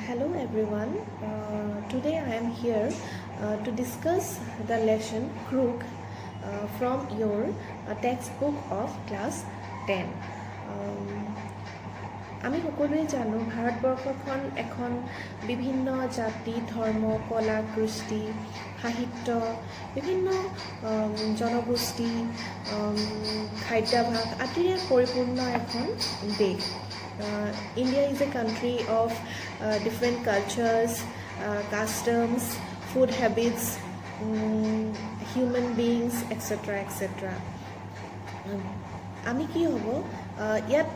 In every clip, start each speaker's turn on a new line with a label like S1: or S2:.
S1: Hello everyone. Today I am here to discuss the lesson Crook from your textbook of class 10. আমি সকলোৱে জানো ভাৰতবৰ্ষখন এখন বিভিন্ন জাতি ধৰ্ম কলা কৃষ্টি সাহিত্য বিভিন্ন জনগোষ্ঠী খাদ্যাভাস আদিৰে পৰিপূৰ্ণ এখন দেশ India is a country of different cultures, customs, food habits, human beings, etc. etc. আমি কি হ'ব ইয়াত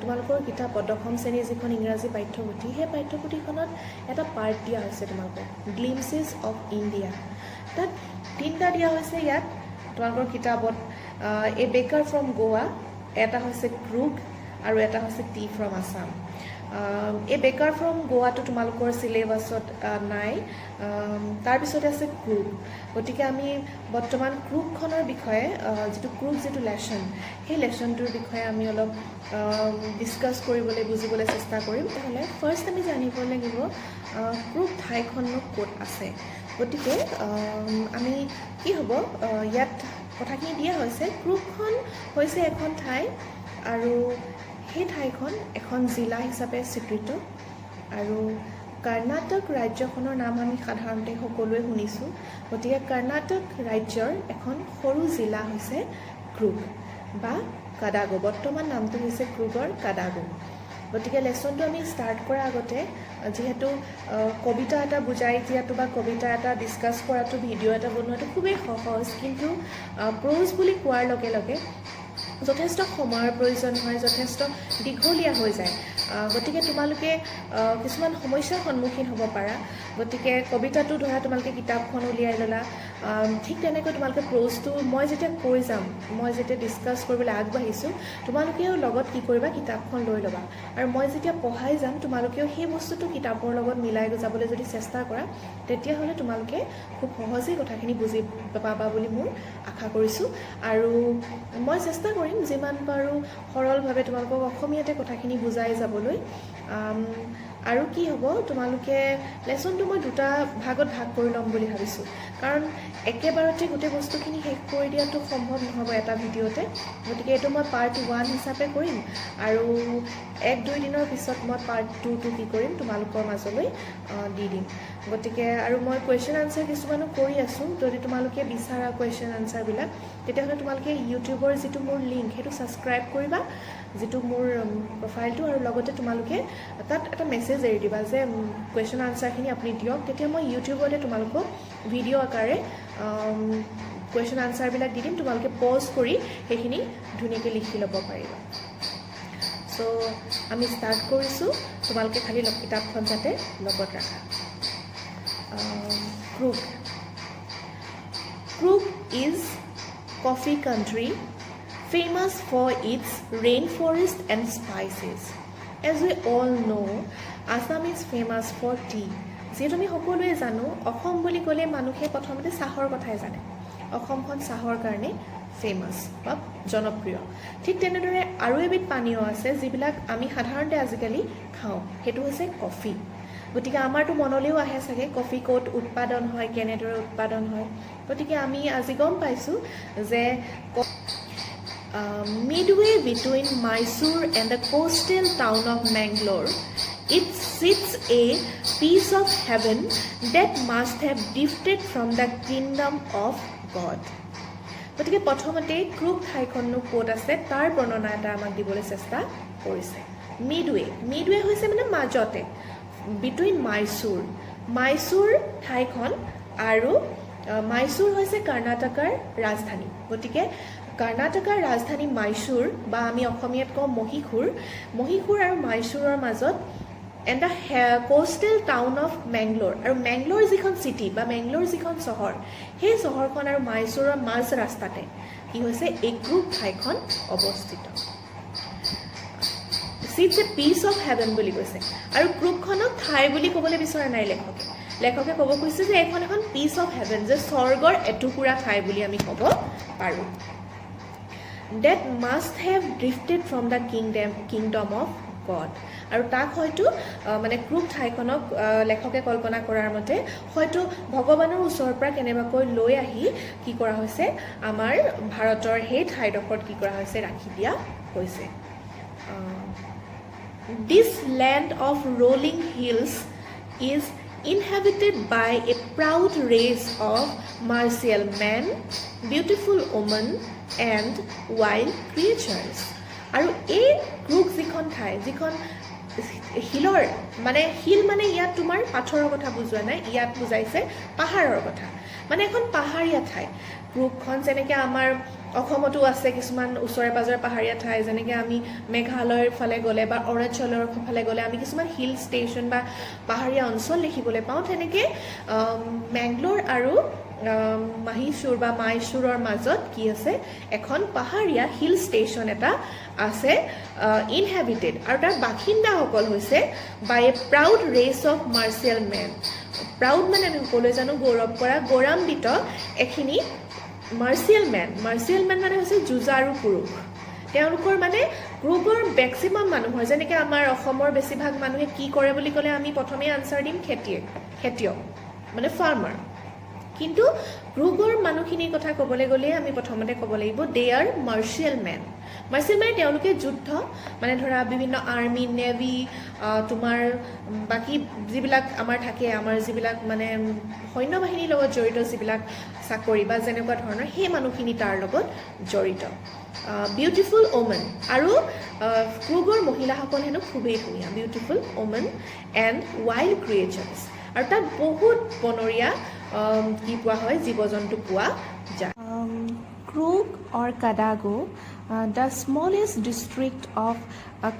S1: তোমালোকৰ কিতাপ দশম শ্ৰেণীৰ যিখন ইংৰাজী পাঠ্যপুথি সেই পাঠ্যপুথিখনত এটা পাৰ্ট দিয়া হৈছে তোমালোকক গ্লিমছেছ অফ ইণ্ডিয়া তাত তিনিটা দিয়া হৈছে ইয়াত তোমালোকৰ কিতাপত এ বেকাৰ ফ্ৰম গোৱা এটা হৈছে ক্ৰুক আৰু এটা হৈছে টি ফ্ৰম আছাম এই বেকাৰ ফ্ৰম গোৱাটো তোমালোকৰ চিলেবাছত নাই তাৰপিছতে আছে ক্ৰুক গতিকে আমি বৰ্তমান ক্ৰুকখনৰ বিষয়ে যিটো লেশ্যন সেই লেশ্যনটোৰ বিষয়ে আমি অলপ ডিছকাছ কৰিবলৈ বুজিবলৈ চেষ্টা কৰিম তেতিয়াহ'লে ফাৰ্ষ্ট আমি জানিব লাগিব ক্ৰুক ঠাইখননো ক'ত আছে গতিকে আমি কি হ'ব ইয়াত কথাখিনি দিয়া হৈছে ক্ৰুকখন হৈছে এখন ঠাই আৰু সেই ঠাইখন এখন জিলা হিচাপে স্বীকৃত আৰু কৰ্ণাটক ৰাজ্যখনৰ নাম আমি সাধাৰণতে সকলোৱে শুনিছোঁ গতিকে কৰ্ণাটক ৰাজ্যৰ এখন সৰু জিলা হৈছে ক্ৰুক বা কাডাগো বৰ্তমান নামটো হৈছে ক্ৰুগৰ কাডাগো গতিকে লেচনটো আমি ষ্টাৰ্ট কৰাৰ আগতে যিহেতু কবিতা এটা বুজাই দিয়াটো বা কবিতা এটা ডিছকাছ কৰাটো ভিডিঅ' এটা বনোৱাটো খুবেই সহজ কিন্তু প্ৰ'জ বুলি কোৱাৰ লগে লগে যথেষ্ট সময়ৰ প্ৰয়োজন হয় যথেষ্ট দীঘলীয়া হৈ যায় গতিকে তোমালোকে কিছুমান সমস্যাৰ সন্মুখীন হ'ব পাৰা গতিকে কবিতাটো ধৰা তোমালোকে কিতাপখন উলিয়াই ল'লা ঠিক তেনেকৈ তোমালোকে প্ৰ'জটো মই যেতিয়া কৈ যাম মই যেতিয়া ডিছকাছ কৰিবলৈ আগবাঢ়িছোঁ তোমালোকেও লগত কি কৰিবা কিতাপখন লৈ ল'বা আৰু মই যেতিয়া পঢ়াই যাম তোমালোকেও সেই বস্তুটো কিতাপৰ লগত মিলাই যাবলৈ যদি চেষ্টা কৰা তেতিয়াহ'লে তোমালোকে খুব সহজেই কথাখিনি বুজি পাবা বুলি মোৰ আশা কৰিছোঁ আৰু মই চেষ্টা কৰিম যিমান পাৰোঁ সৰলভাৱে তোমালোকক অসমীয়াতে কথাখিনি বুজাই যাবলৈ আৰু কি হ'ব তোমালোকে লেচনটো মই দুটা ভাগত ভাগ কৰি ল'ম বুলি ভাবিছোঁ কাৰণ একেবাৰতে গোটেই বস্তুখিনি শেষ কৰি দিয়াটো সম্ভৱ নহ'ব এটা ভিডিঅ'তে গতিকে এইটো মই পাৰ্ট 1 হিচাপে কৰিম আৰু 1-2 দিনৰ পিছত মই পাৰ্ট 2টো কি কৰিম তোমালোকৰ মাজলৈ দি দিম গতিকে আৰু মই কুৱেশ্যন আনচাৰ কিছুমানো কৰি আছোঁ যদি তোমালোকে বিচাৰা কুৱেশ্যন আনচাৰবিলাক তেতিয়াহ'লে তোমালোকে ইউটিউবৰ যিটো মোৰ লিংক সেইটো ছাবস্ক্ৰাইব কৰিবা যিটো মোৰ প্ৰফাইলটো আৰু লগতে তোমালোকে তাত এটা মেছেজ এৰি দিবা যে কুৱেশ্যন আনচাৰখিনি আপুনি দিয়ক তেতিয়া মই ইউটিউবতে তোমালোকক ভিডিঅ' আকাৰে কুৱেশ্যন আনচাৰবিলাক দি দিম তোমালোকে পজ কৰি সেইখিনি ধুনীয়াকৈ লিখি ল'ব পাৰিবা চ' আমি ষ্টাৰ্ট কৰিছোঁ তোমালোকে খালি কিতাপখন যাতে লগত ৰাখা crook is coffee country famous for its rainforest and spices. As we all know, Assam is famous for tea. যিহেতু আমি সকলোৱে জানো অসম বুলি ক'লে মানুহে প্ৰথমতে চাহৰ কথাই জানে অসমখন চাহৰ কাৰণে ফেমাছ বা জনপ্ৰিয় ঠিক তেনেদৰে আৰু এবিধ পানীয় আছে যিবিলাক আমি সাধাৰণতে আজিকালি খাওঁ সেইটো হৈছে কফি গতিকে আমাৰতো মনলৈও আহে চাগে কফি ক'ত উৎপাদন হয় কেনেদৰে উৎপাদন হয় গতিকে আমি আজি গম পাইছোঁ যে midway between Mysore and the coastal town of Mangalore, it sits a piece of heaven that must have drifted from the kingdom of God. গতিকে প্ৰথমতে ক্ৰুক ঠাইখননো ক'ত আছে তাৰ বৰ্ণনা এটা আমাক দিবলৈ চেষ্টা কৰিছে মিডৱে হৈছে মানে মাজতে বিটুইন মাইচুৰ ঠাইখন আৰু মাইচুৰ হৈছে কৰ্ণাটকৰ ৰাজধানী গতিকে কৰ্ণাটকৰ ৰাজধানী মাইচুৰ বা আমি অসমীয়াত কওঁ মহীশূৰ আৰু মাইচুৰৰ মাজত and the coastal town of Mangalore আৰু মেংগলোৰ যিখন চিটি বা মেংগলোৰ যিখন চহৰ সেই চহৰখন আৰু মাইচুৰৰ মাজ ৰাস্তাতে কি হৈছে এই ক্ৰুক ঠাইখন অৱস্থিত চিটছ এ পিচ অফ হেভেন বুলি কৈছে আৰু ক্ৰুকখনক ঠাই বুলি ক'বলৈ বিচৰা নাই লেখকে ক'ব খুজিছে যে এইখন এখন পিচ অফ হেভেন যে স্বৰ্গৰ এটুকুৰা ঠাই বুলি আমি ক'ব পাৰোঁ that must have drifted from the kingdom of God আৰু তাক হয়তো মানে ক্ৰুক ঠাইখনক লেখকে কল্পনা কৰাৰ মতে হয়তো ভগৱানৰ ওচৰৰ পৰা কেনেবাকৈ লৈ আহি কি কৰা হৈছে আমাৰ ভাৰতৰ সেই ঠাইডোখৰত কি কৰা হৈছে ৰাখি দিয়া হৈছে This land of rolling hills is inhabited by a proud race of martial men, beautiful women, and wild creatures. আৰু এই ক্ৰুক যিখন ঠাই যিখন হিলৰ মানে হিল মানে ইয়াত তোমাৰ পাথৰৰ কথা বুজোৱা নাই ইয়াত বুজাইছে পাহাৰৰ কথা মানে এখন পাহাৰীয়া ঠাই ক্ৰুকখন যেনেকৈ আমাৰ অসমতো আছে কিছুমান ওচৰে পাজৰে পাহাৰীয়া ঠাই যেনেকৈ আমি মেঘালয়ৰ ফালে গ'লে বা অৰুণাচলৰ ফালে গ'লে আমি কিছুমান হিল ষ্টেচন বা পাহাৰীয়া অঞ্চল দেখিবলৈ পাওঁ তেনেকৈ মেংগলোৰ আৰু মাহিচুৰ বা মাইচুৰৰ মাজত কি আছে এখন পাহাৰীয়া হিল ষ্টেচন এটা আছে ইনহেবিটেড আৰু তাৰ বাসিন্দাসকল হৈছে by a proud race of martial men proud মানে আমি সকলোৱে জানো গৌৰৱ কৰা গৌৰৱান্বিত এখিনি মাৰ্চিয়েল মেন মানে হৈছে যুঁজাৰু পুৰুষ তেওঁলোকৰ মানে ক্ৰুকৰ মেক্সিমাম মানুহৰ যেনেকৈ আমাৰ অসমৰ বেছিভাগ মানুহে কি কৰে বুলি ক'লে আমি প্ৰথমে আনচাৰ দিম খেতিয়ক মানে ফাৰ্মাৰ কিন্তু ক্ৰুকৰ মানুহখিনিৰ কথা ক'বলৈ গ'লে আমি প্ৰথমতে ক'ব লাগিব দে আৰ মাৰ্চিয়েল মেন মানে তেওঁলোকে যুদ্ধ মানে ধৰা বিভিন্ন আৰ্মি নেভি তোমাৰ বাকী যিবিলাক আমাৰ থাকে আমাৰ যিবিলাক মানে সৈন্য বাহিনীৰ লগত জড়িত যিবিলাক চাকৰি বা যেনেকুৱা ধৰণৰ সেই মানুহখিনি তাৰ লগত জড়িত বিউটিফুল ওমেন আৰু ক্ৰুকৰ মহিলাসকল হেনো খুবেই ধুনীয়া বিউটিফুল ওমেন এণ্ড ৱাইল্ড ক্ৰিয়েচাৰ্ছ আৰু তাত বহুত বনৰীয়া কি পোৱা হয় জীৱ জন্তু পোৱা যায় Krug or Kadago, the smallest district of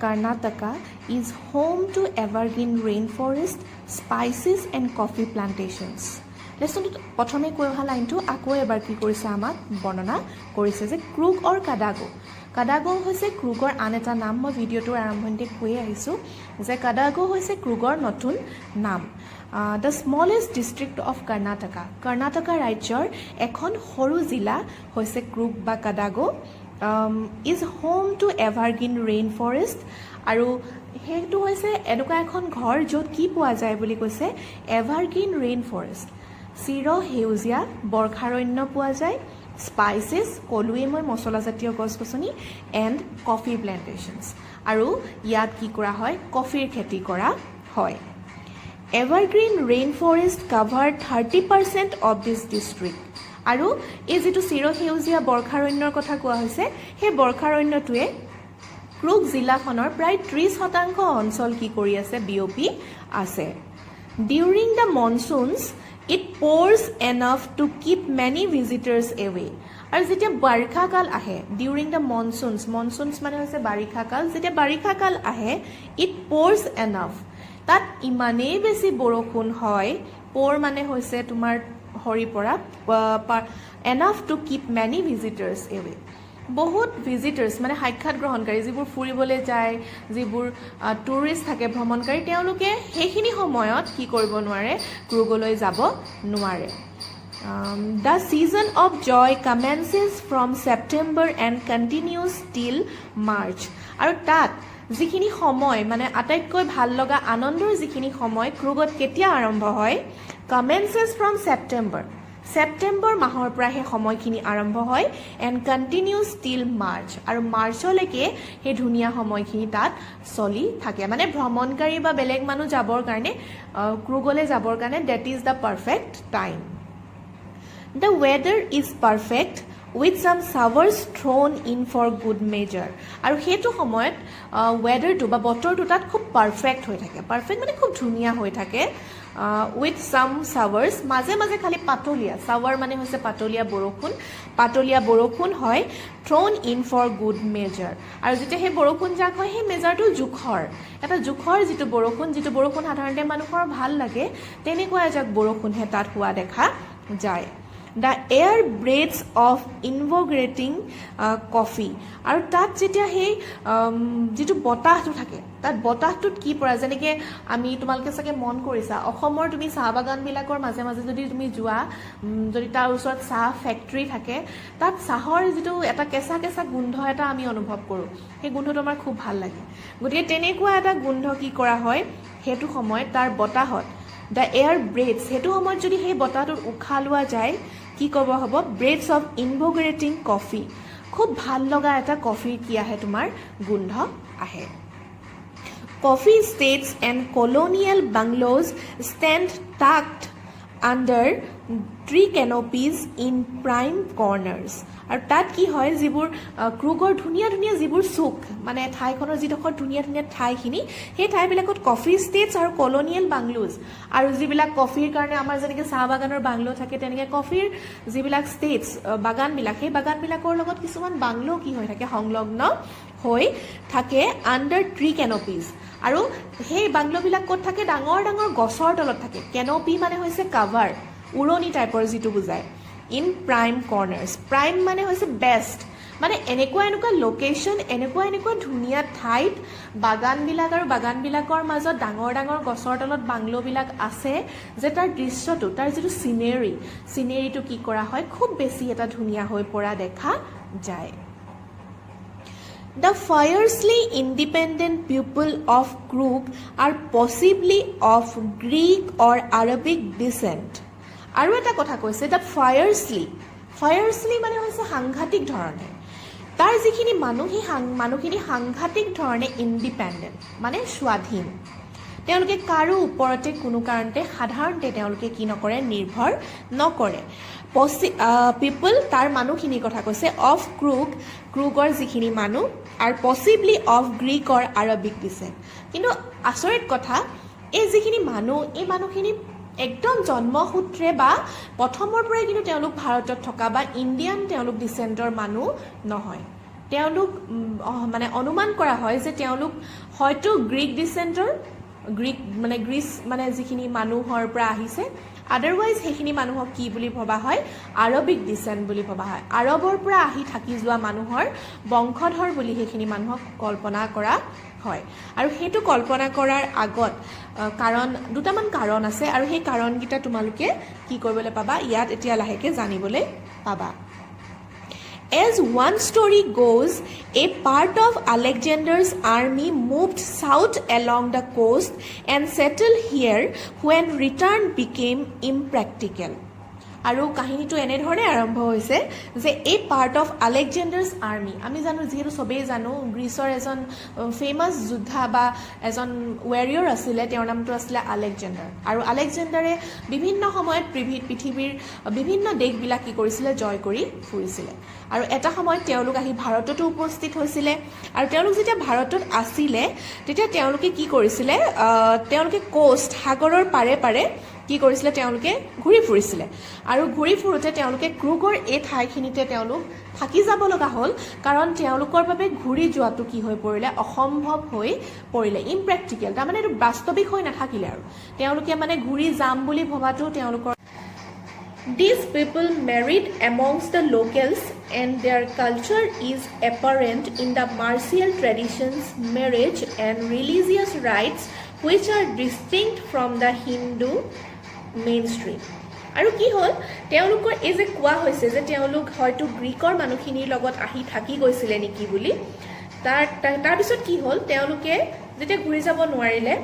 S1: Karnataka, is home to evergreen rainforest, spices and coffee plantations. লেচনটোত প্ৰথমে কৈ অহা লাইনটো আকৌ এবাৰ কি কৰিছে আমাক বৰ্ণনা কৰিছে যে ক্ৰুগ অৰ কাদাগো হৈছে ক্ৰুগৰ আন এটা নাম মই ভিডিঅ'টোৰ আৰম্ভণিতে কৈ আহিছোঁ যে কাদাগো হৈছে ক্ৰুগৰ নতুন নাম the smallest district of Karnataka ৰাজ্যৰ এখন সৰু জিলা হৈছে ক্ৰুগ বা Kodagu is home to evergreen rain forest আৰু সেইটো হৈছে এনেকুৱা এখন ঘৰ য'ত কি পোৱা যায় বুলি কৈছে এভাৰগ্ৰীণ ৰেইন ফৰেষ্ট চিৰ সেউজীয়া বৰ্ষাৰণ্য পোৱা যায় স্পাইচেছ ক'লোৱেই মই মছলাজাতীয় গছ গছনি এণ্ড কফি প্লেণ্টেশ্যনছ আৰু ইয়াত কি কৰা হয় কফিৰ খেতি কৰা হয় evergreen rain forest cover 30% of this district আৰু এই যিটো চিৰ সেউজীয়া বৰ্ষাৰণ্যৰ কথা কোৱা হৈছে সেই বৰ্ষাৰণ্যটোৱে ক্ৰুগ জিলাখনৰ প্ৰায় 30% অঞ্চল কি কৰি আছে বিয়পি আছে during the monsoons It pours enough to keep many visitors away. আৰু যেতিয়া বাৰিষা কাল আহে ডিউৰিং দ্য মনচুনছ মানে হৈছে বাৰিষা কাল যেতিয়া বাৰিষা কাল আহে ইট pours enough তাত ইমানেই বেছি বৰষুণ হয় পোৰ মানে হৈছে তোমাৰ হৰি পৰা enough to keep many visitors away বহুত ভিজিটাৰ্ছ মানে সাক্ষাৎ গ্ৰহণকাৰী যিবোৰ ফুৰিবলৈ যায় যিবোৰ টুৰিষ্ট থাকে ভ্ৰমণকাৰী তেওঁলোকে সেইখিনি সময়ত কি কৰিব নোৱাৰে ক্ৰুগলৈ যাব নোৱাৰে the season of joy commences from September and continues till March আৰু তাত যিখিনি সময় মানে আটাইতকৈ ভাল লগা আনন্দৰ যিখিনি সময় ক্ৰুগত কেতিয়া আৰম্ভ হয় কমেন্সেছ ফ্ৰম ছেপ্টেম্বৰ মাহৰ পৰা সেই সময়খিনি আৰম্ভ হয় এণ্ড কণ্টিনিউজ টিল মাৰ্চ আৰু মাৰ্চলৈকে সেই ধুনীয়া সময়খিনি তাত চলি থাকে মানে ভ্ৰমণকাৰী বা বেলেগ মানুহ যাবৰ কাৰণে ক্ৰুগলৈ যাবৰ কাৰণে that is the perfect time the weather is perfect with some showers thrown in for good measure আৰু সেইটো সময়ত ৱেডাৰটো বা বতৰটো তাত খুব পাৰফেক্ট হৈ থাকে পাৰফেক্ট মানে খুব ধুনীয়া হৈ থাকে উইথ ছাম ছাৱাৰ্ছ মাজে মাজে খালি পাতলীয়া ছাৱাৰ মানে হৈছে পাতলীয়া বৰষুণ হয় thrown in for good measure আৰু যেতিয়া সেই বৰষুণ যাক হয় সেই মেজাৰটো এটা জোখৰ যিটো বৰষুণ সাধাৰণতে মানুহৰ ভাল লাগে তেনেকুৱা এজাক বৰষুণহে তাত হোৱা দেখা যায় দ্য এয়াৰ ব্ৰেডছ অফ ইনভগৰেটিং কফি। আৰু তাত যেতিয়া সেই যিটো বতাহটো থাকে, তাত বতাহটোত কি পৰা, যেনেকৈ আমি তোমালোকে চাগে মন কৰিছা অসমৰ তুমি চাহ বাগানবিলাকৰ মাজে মাজে যদি তুমি যোৱা, যদি তাৰ ওচৰত চাহ ফেক্টৰী থাকে, তাত চাহৰ যিটো এটা কেঁচা কেঁচা গোন্ধ এটা আমি অনুভৱ কৰোঁ, সেই গোন্ধটো আমাৰ খুব ভাল লাগে। গতিকে তেনেকুৱা এটা গোন্ধ কি কৰা হয় সেইটো সময়ত তাৰ বতাহত, দ্য এয়াৰ ব্ৰেডছ, সেইটো সময়ত যদি সেই বতাহটোত উশাহ লোৱা যায় কি ক'ব হ'ব, ব্ৰেডছ অফ ইনভগৰেটিং কফি, খুব ভাল লগা এটা কফিৰ কি আহে তোমাৰ গোন্ধ আহে। Coffee estates and colonial bungalows stand tucked under tree canopies in prime corners. আৰু তাত কি হয়, যিবোৰ ক্ৰুগৰ ধুনীয়া ধুনীয়া যিবোৰ চুক, মানে ঠাইখনৰ যিডোখৰ ধুনীয়া ধুনীয়া ঠাইখিনি, সেই ঠাইবিলাকত কফি ষ্টেটছ আৰু কলনিয়েল বাংলোজ, আৰু যিবিলাক কফিৰ কাৰণে আমাৰ যেনেকৈ চাহ বাগানৰ বাংলো থাকে, তেনেকৈ কফিৰ যিবিলাক ষ্টেটছ বাগানবিলাক, সেই বাগানবিলাকৰ লগত কিছুমান বাংলো কি হৈ থাকে, সংলগ্ন হৈ থাকে আণ্ডাৰ ট্ৰী কেনপিজ। আৰু সেই বাংলোবিলাক ক'ত থাকে, ডাঙৰ ডাঙৰ গছৰ তলত থাকে। কেনপি মানে হৈছে কাভাৰ, উৰণি টাইপৰ যিটো বুজায়। ইন প্ৰাইম কৰ্নাৰ্ছ, প্ৰাইম মানে হৈছে বেষ্ট, মানে এনেকুৱা এনেকুৱা লোকেশ্যন, এনেকুৱা এনেকুৱা ধুনীয়া ঠাইত বাগানবিলাক আৰু বাগানবিলাকৰ মাজত ডাঙৰ ডাঙৰ গছৰ তলত বাংলোবিলাক আছে, যে তাৰ দৃশ্যটো, তাৰ যিটো চিনেৰীটো কি কৰা হয়, খুব বেছি এটা ধুনীয়া হৈ পৰা দেখা যায়। The fiercely independent people of Krug are possibly of Greek or Arabic descent. আৰু এটা কথা কৈছে, দ্য ফায়াৰ্চলি মানে হৈছে সাংঘাতিক ধৰণে, তাৰ যিখিনি মানুহ, সেই মানুহখিনি সাংঘাতিক ধৰণে ইণ্ডিপেণ্ডেণ্ট, মানে স্বাধীন। তেওঁলোকে কাৰো ওপৰতে কোনো কাৰণতে সাধাৰণতে তেওঁলোকে কি নকৰে, নিৰ্ভৰ নকৰে। পিপল, তাৰ মানুহখিনিৰ কথা কৈছে, অফ ক্ৰুগৰ যিখিনি মানুহ, আৰু possibly of Greek or Arabic descent. কিন্তু আচৰিত কথা, এই যিখিনি মানুহ, এই মানুহখিনি একদম জন্মসূত্ৰে বা প্ৰথমৰ পৰাই কিন্তু তেওঁলোক ভাৰতত থকা বা ইণ্ডিয়ান তেওঁলোক ডিচেণ্টৰ মানুহ নহয়। তেওঁলোক মানে অনুমান কৰা হয় যে তেওঁলোক হয়তো গ্ৰীক ডিচেণ্টৰ, গ্ৰীচ মানে যিখিনি মানুহৰ পৰা আহিছে, আদাৰৱাইজ সেইখিনি মানুহক কি বুলি ভবা হয়, আৰবিক ডিচেণ্ট বুলি ভবা হয়। আৰবৰ পৰা আহি থাকি যোৱা মানুহৰ বংশধৰ বুলি সেইখিনি মানুহক কল্পনা কৰা হয়। আৰু সেইটো কল্পনা কৰাৰ আগত দুটামান কাৰণ আছে, আৰু সেই কাৰণকেইটা তোমালোকে কি কৰিবলৈ পাবা, ইয়াত এতিয়া লাহেকৈ জানিবলৈ পাবা। As one story goes, a part of Alexander's army moved south along the coast and settled here when return became impractical. আৰু কাহিনীটো এনেধৰণে আৰম্ভ হৈছে যে এই পাৰ্ট অফ আলেকজেণ্ডাৰ্ছ আৰ্মি, আমি জানো, যিহেতু চবেই জানো, গ্ৰীচৰ এজন ফেমাছ যোদ্ধা বা এজন ৱেৰিয়ৰ আছিলে, তেওঁৰ নামটো আছিলে আলেকজেণ্ডাৰ। আৰু আলেকজেণ্ডাৰে বিভিন্ন সময়ত পৃথিৱীৰ বিভিন্ন দেশবিলাক কি কৰিছিলে, জয় কৰি ফুৰিছিলে। আৰু এটা সময়ত তেওঁলোক আহি ভাৰততো উপস্থিত হৈছিলে। আৰু তেওঁলোক যেতিয়া ভাৰতত আছিলে, তেতিয়া তেওঁলোকে কি কৰিছিলে, তেওঁলোকে কোষ্ট, সাগৰৰ পাৰে পাৰে কি কৰিছিলে, তেওঁলোকে ঘূৰি ফুৰিছিলে। আৰু ঘূৰি ফুৰোঁতে তেওঁলোকে ক্ৰুগৰ এই ঠাইখিনিতে তেওঁলোক থাকি যাব লগা হ'ল, কাৰণ তেওঁলোকৰ বাবে ঘূৰি যোৱাটো কি হৈ পৰিলে, অসম্ভৱ হৈ পৰিলে, ইমপ্ৰেক্টিকেল, তাৰমানে এইটো বাস্তৱিক হৈ নাথাকিলে। আৰু তেওঁলোকে মানে ঘূৰি যাম বুলি ভবাটো তেওঁলোকৰ। These people married amongst the locals and their culture is apparent in the martial traditions, marriage and religious rites which are distinct from the Hindu mainstream. আৰু কি হ'ল, তেওঁলোকৰ এই যে কোৱা হৈছে যে তেওঁলোক হয়তো গ্ৰীকৰ মানুহখিনিৰ লগত আহি থাকি গৈছিলে নেকি বুলি, তাৰপিছত কি হ'ল, তেওঁলোকে যেতিয়া ঘূৰি যাব নোৱাৰিলে,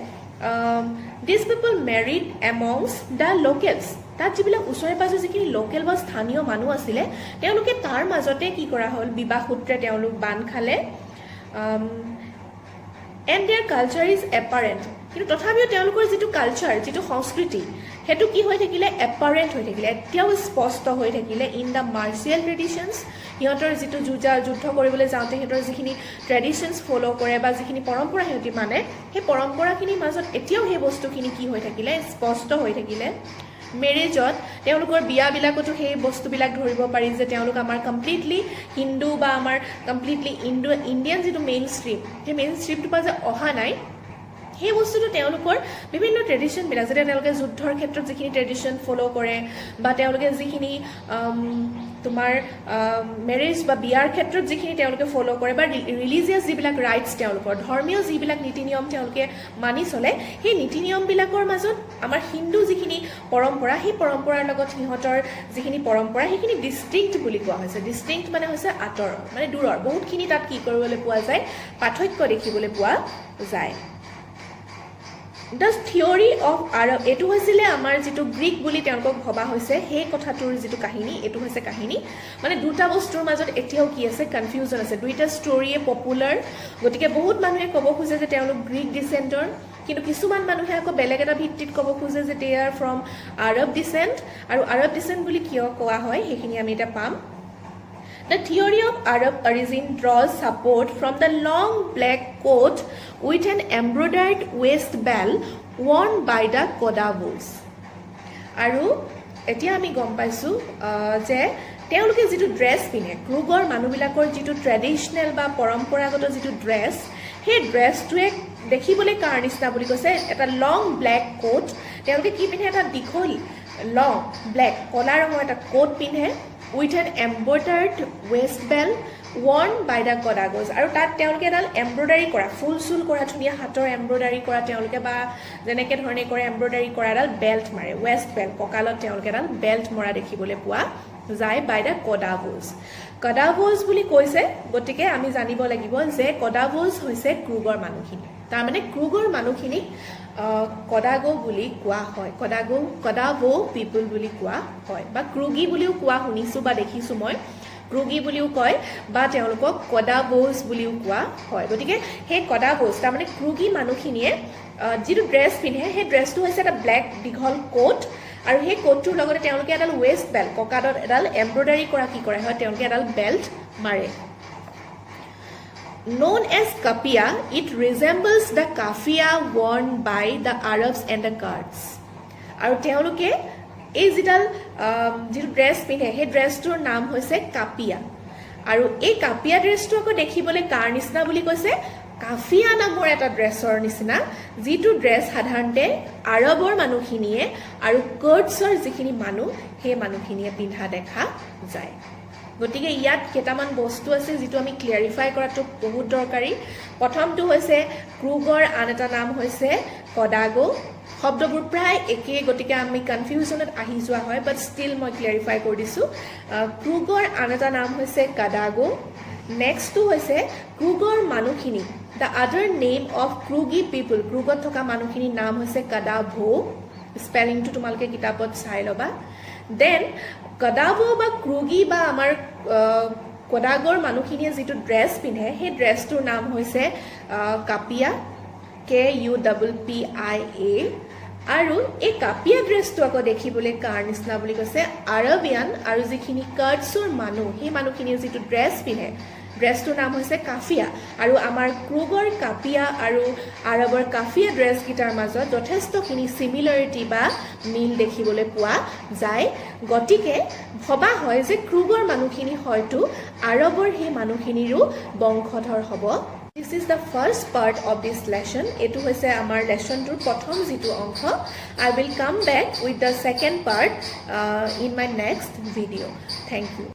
S1: দিছ পিপল মেৰিড এমংছ দ্য লোকেলছ, তাত যিবিলাক ওচৰে পাজৰে যিখিনি লোকেল বা স্থানীয় মানুহ আছিলে, তেওঁলোকে তাৰ মাজতে কি কৰা হ'ল, বিবাহ সূত্ৰে তেওঁলোক বান্ধ খালে। এণ্ড দেয়াৰ কালচাৰ ইজ এপাৰেণ্ট, কিন্তু তথাপিও তেওঁলোকৰ যিটো কালচাৰ, যিটো সংস্কৃতি, সেইটো কি হৈ থাকিলে, এপাৰেণ্ট হৈ থাকিলে, এতিয়াও স্পষ্ট হৈ থাকিলে ইন দ্য মাৰ্চিয়েল ট্ৰেডিশ্যনছ। সিহঁতৰ যিটো যুদ্ধ কৰিবলৈ যাওঁতে সিহঁতৰ যিখিনি ট্ৰেডিশ্যনছ ফ'ল' কৰে বা যিখিনি পৰম্পৰা সিহঁতি মানে, সেই পৰম্পৰাখিনিৰ মাজত এতিয়াও সেই বস্তুখিনি কি হৈ থাকিলে, স্পষ্ট হৈ থাকিলে। মেৰেজত, তেওঁলোকৰ বিয়াবিলাকতো সেই বস্তুবিলাক ধৰিব পাৰি যে তেওঁলোক আমাৰ কমপ্লিটলি হিন্দু বা আমাৰ কমপ্লিটলি ইণ্ডিয়ান যিটো মেইন ষ্ট্ৰীম, সেই মেইন ষ্ট্ৰীমটোৰ পৰা যে অহা নাই, সেই বস্তুটো তেওঁলোকৰ বিভিন্ন ট্ৰেডিশ্যনবিলাক যেতিয়া তেওঁলোকে যুদ্ধৰ ক্ষেত্ৰত যিখিনি ট্ৰেডিশ্যন ফ'ল' কৰে বা তেওঁলোকে যিখিনি তোমাৰ মেৰেজ বা বিয়াৰ ক্ষেত্ৰত যিখিনি তেওঁলোকে ফ'ল' কৰে বা ৰিলিজিয়াছ যিবিলাক ৰাইটছ তেওঁলোকৰ ধৰ্মীয় যিবিলাক নীতি নিয়ম তেওঁলোকে মানি চলে সেই নীতি নিয়মবিলাকৰ মাজত আমাৰ হিন্দু যিখিনি পৰম্পৰা সেই পৰম্পৰাৰ লগত সিহঁতৰ যিখিনি পৰম্পৰা সেইখিনি ডিষ্টিংক্ট বুলি কোৱা হৈছে ডিষ্টিংক্ট মানে হৈছে আঁতৰৰ মানে দূৰৰ বহুতখিনি তাত কি কৰিবলৈ পোৱা যায় পাৰ্থক্য দেখিবলৈ পোৱা যায় দ্য থিয়ৰী অফ আৰব এইটো হৈছিলে আমাৰ যিটো গ্ৰীক বুলি তেওঁলোকক ভবা হৈছে সেই কথাটোৰ যিটো কাহিনী এইটো হৈছে কাহিনী মানে দুটা বস্তুৰ মাজত এতিয়াও কি আছে কনফিউজন আছে দুইটা ষ্টৰিয়ে পপুলাৰ গতিকে বহুত মানুহে ক'ব খোজে যে তেওঁলোক গ্ৰীক ডিচেণ্টৰ কিন্তু কিছুমান মানুহে আকৌ বেলেগ এটা ভিত্তিত ক'ব খোজে যে দে আৰ ফ্ৰম আৰব ডিচেণ্ট আৰু আৰব ডিচেণ্ট বুলি কিয় কোৱা হয় সেইখিনি আমি এতিয়া পাম The theory of Arab origin draws support from the long black coat with an embroidered waistband worn by the Kodavos. আৰু এতিয়া আমি গম পাইছোঁ যে তেওঁলোকে যিটো ড্ৰেছ পিন্ধে ক্ৰুগৰ মানুহবিলাকৰ যিটো ট্ৰেডিশ্যনেল বা পৰম্পৰাগত যিটো ড্ৰেছ সেই ড্ৰেছটোৱে দেখিবলৈ কাৰ নিচিনা বুলি কৈছে এটা লং ব্লেক কোট তেওঁলোকে কি পিন্ধে এটা দীঘল লং ব্লেক কলা ৰঙৰ এটা কোট পিন্ধে with an embroidered waistband worn by the Kodagos আৰু তাত তেওঁলোকে এডাল এমব্ৰইডাৰী কৰা ফুল চুল কৰা ধুনীয়া হাতৰ এমব্ৰইডাৰী কৰা তেওঁলোকে বা যেনেকৈ ধৰণে কৰে এমব্ৰইডাৰী কৰা এডাল বেল্ট মাৰে ৱেষ্ট বেল্ট কঁকালত তেওঁলোকে এডাল বেল্ট মৰা দেখিবলৈ পোৱা যায় বাই দ্য কডাভোজ বুলি কৈছে গতিকে আমি জানিব লাগিব যে কডাভোজ হৈছে ক্ৰুগৰ মানুহখিনি তাৰমানে ক্ৰুগৰ মানুহখিনিক কডাগো বুলি কোৱা হয় কডাভো পিপুল বুলি কোৱা হয় বা ক্ৰুগী বুলিও কোৱা শুনিছোঁ বা দেখিছোঁ মই ক্ৰুগী বুলিও কয় বা তেওঁলোকক কডাভোজ বুলিও কোৱা হয় গতিকে সেই কডাভোজ তাৰমানে ক্ৰুগী মানুহখিনিয়ে যিটো ড্ৰেছ পিন্ধে সেই ড্ৰেছটো হৈছে এটা ব্লেক দীঘল কোট আৰু সেই কোটটোৰ লগতে তেওঁলোকে এডাল ৱেষ্ট বেল্ট কঁকালত এডাল এমব্ৰইডাৰী কৰা কি কৰা হয় তেওঁলোকে এডাল বেল্ট মাৰে Known as kapia, it resembles the kafia worn by the Arabs and the Kurds. আৰু তেওঁলোকে এই যিটো ড্ৰেছ পিন্ধে সেই ড্ৰেছটোৰ নাম হৈছে কাপিয়া আৰু এই কাপিয়া ড্ৰেছটো আকৌ দেখিবলৈ কাৰ নিচিনা বুলি কৈছে কাফিয়া নামৰ এটা ড্ৰেছৰ নিচিনা যিটো ড্ৰেছ সাধাৰণতে আৰবৰ মানুহখিনিয়ে আৰু কাৰ্ডছৰ যিখিনি মানুহ সেই মানুহখিনিয়ে পিন্ধা দেখা যায় গতিকে ইয়াত কেইটামান বস্তু আছে যিটো আমি ক্লিয়াৰিফাই কৰাটো বহুত দৰকাৰী প্ৰথমটো হৈছে ক্ৰুগৰ আন এটা নাম হৈছে কডাগো শব্দবোৰ প্ৰায় একেই গতিকে আমি কনফিউজনত আহি যোৱা হয় বাট ষ্টিল মই ক্লিয়াৰিফাই কৰি দিছোঁ ক্ৰুগৰ আন এটা নাম হৈছে কাডাগো নেক্সটটো হৈছে ক্ৰুগৰ মানুহখিনি দ্য আদাৰ নেম অফ ক্ৰুগী পিপুল ক্ৰুগত থকা মানুহখিনিৰ নাম হৈছে কাডাভো স্পেলিংটো তোমালোকে কিতাপত চাই ল'বা দেন কডাভো বা ক্ৰুগী বা আমাৰ কডাগৰ মানুহখিনিয়ে যিটো ড্ৰেছ পিন্ধে সেই ড্ৰেছটোৰ নাম হৈছে কাপিয়া KUPPIA আৰু এই কাপিয়া ড্ৰেছটো আকৌ দেখিবলৈ কাৰ নিচিনা বুলি কৈছে আৰবিয়ান আৰু যিখিনি কাৰ্ডছৰ মানুহ সেই মানুহখিনিয়ে যিটো ড্ৰেছ পিন্ধে ড্ৰেছটোৰ নাম হৈছে কাফিয়া আৰু আমাৰ ক্ৰুগৰ কাপিয়া আৰু আৰবৰ কাফিয়া ড্ৰেছকেইটাৰ মাজত যথেষ্টখিনি চিমিলাৰিটি বা মিল দেখিবলৈ পোৱা যায় গতিকে ভবা হয় যে ক্ৰুগৰ মানুহখিনি হয়তো আৰবৰ সেই মানুহখিনিৰো বংশধৰ হ'ব This is the first part of this lesson. Etu hoise amar lesson tur prothom jitu onkho. I will come back with the second part in my next video. Thank you.